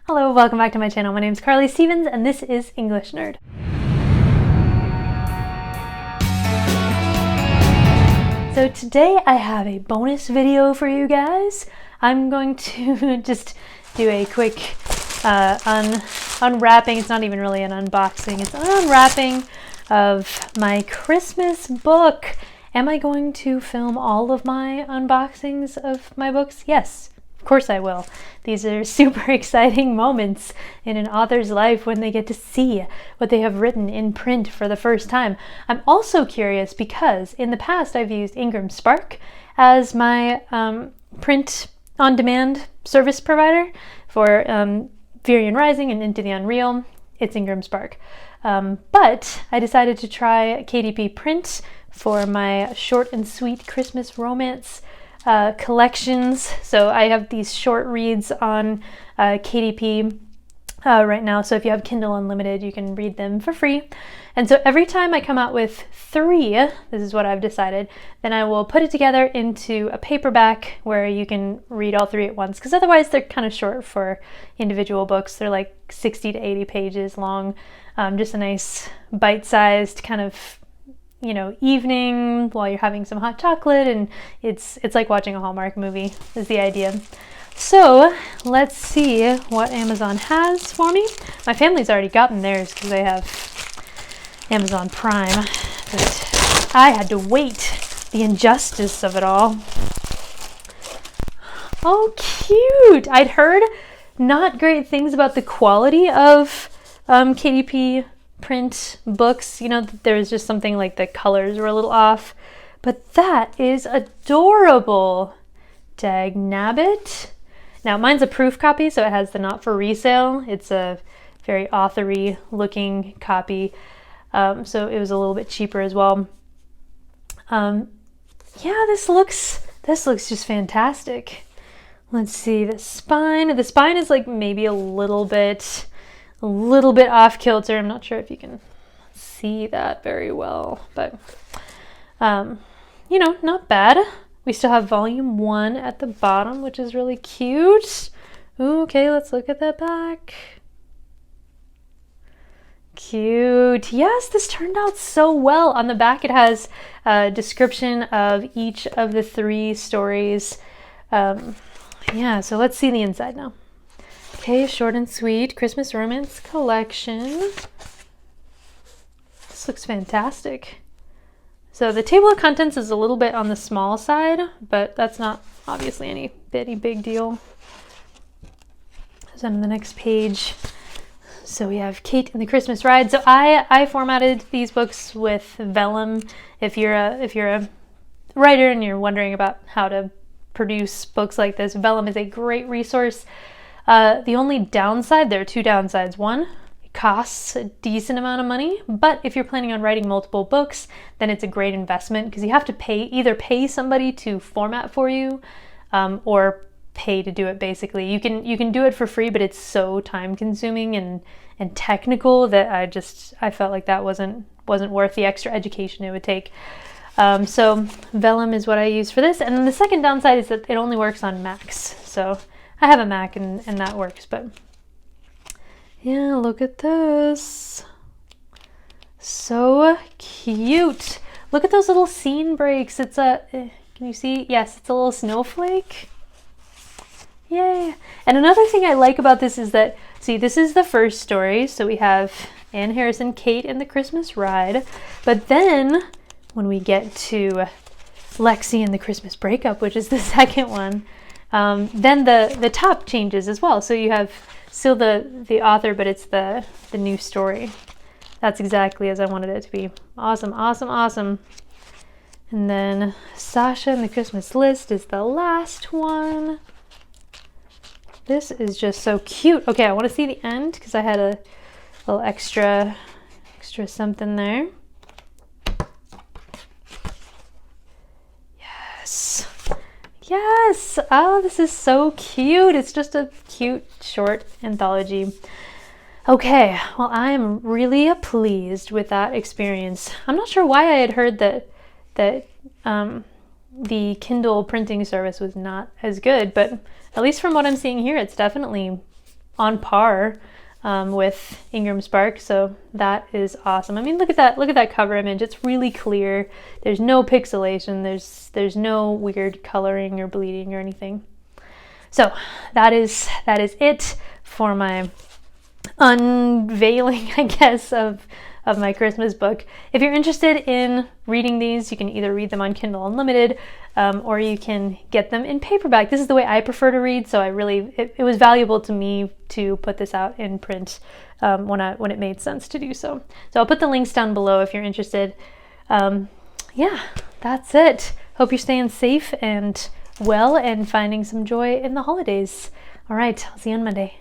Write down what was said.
Hello, welcome back to my channel. My name is Carly Stevens and this is English Nerd. So today I have a bonus video for you guys. I'm going to just do a quick unwrapping. It's not even really an unboxing. It's an unwrapping of my Christmas book. Am I going to film all of my unboxings of my books? Yes. Of course I will. These are super exciting moments in an author's life when they get to see what they have written in print for the first time. I'm also curious because in the past I've used Ingram Spark as my print on-demand service provider for Firian Rising and Into the Unreal. It's Ingram Spark. But I decided to try KDP Print for my short and sweet Christmas romance collections. So I have these short reads on KDP right now. So if you have Kindle Unlimited, you can read them for free. And so every time I come out with 3, this is what I've decided, then I will put it together into a paperback where you can read all 3 at once. Because otherwise they're kind of short for individual books. They're like 60 to 80 pages long. Just a nice bite-sized kind of evening while you're having some hot chocolate, and it's like watching a Hallmark movie is the idea. So let's see what Amazon has for me. My family's already gotten theirs because they have Amazon Prime, but I had to wait. The injustice of it all. Oh, cute! I'd heard not great things about the quality of KDP print books. There was just something like the colors were a little off, but that is adorable. Dagnabbit. Now mine's a proof copy, so it has the not for resale. It's a very authory looking copy, so it was a little bit cheaper as well. Yeah, this looks just fantastic. Let's see, the spine is like maybe a little bit off kilter. I'm not sure if you can see that very well, but not bad. We still have volume 1 at the bottom, which is really cute. Ooh, okay, let's look at that back. Cute. Yes, this turned out so well. On the back it has a description of each of the 3 stories. Yeah, so let's see the inside now. Okay, short and sweet Christmas romance collection. This looks fantastic. So the table of contents is a little bit on the small side, but that's not obviously any big deal. So on the next page, so we have Kate and the Christmas Ride. So I formatted these books with vellum. If you're a writer and you're wondering about how to produce books like this, vellum is a great resource. The only downside, there are 2 downsides. One, it costs a decent amount of money, but if you're planning on writing multiple books, then it's a great investment because you have to either pay somebody to format for you, or pay to do it basically. You can do it for free, but it's so time consuming and technical that I felt like that wasn't worth the extra education it would take. So vellum is what I use for this. And then the second downside is that it only works on Macs. So I have a Mac and that works, but yeah, look at this. So cute. Look at those little scene breaks. It's can you see? Yes, it's a little snowflake. Yay. And another thing I like about this is that, see, this is the first story. So we have Anne Harrison, Kate, and the Christmas Ride. But then when we get to Lexi and the Christmas Breakup, which is the second one, then the top changes as well. So you have still the author, but it's the new story. That's exactly as I wanted it to be. Awesome, awesome, awesome. And then Sasha and the Christmas List is the last one. This is just so cute. Okay, I want to see the end because I had a little extra something there. Yes. Yes! Oh, this is so cute. It's just a cute short anthology. Okay, well, I am really pleased with that experience. I'm not sure why I had heard that the Kindle printing service was not as good, but at least from what I'm seeing here, it's definitely on par with Ingram Spark, so that is awesome. I mean, look at that cover image. It's really clear. There's no pixelation. There's no weird coloring or bleeding or anything. So that is it for my unveiling, I guess, of my Christmas book. If you're interested in reading these, you can either read them on Kindle Unlimited or you can get them in paperback. This is the way I prefer to read, so it was valuable to me to put this out in print when it made sense to do so. So I'll put the links down below if you're interested. Yeah, that's it. Hope you're staying safe and well and finding some joy in the holidays. All right, I'll see you on Monday.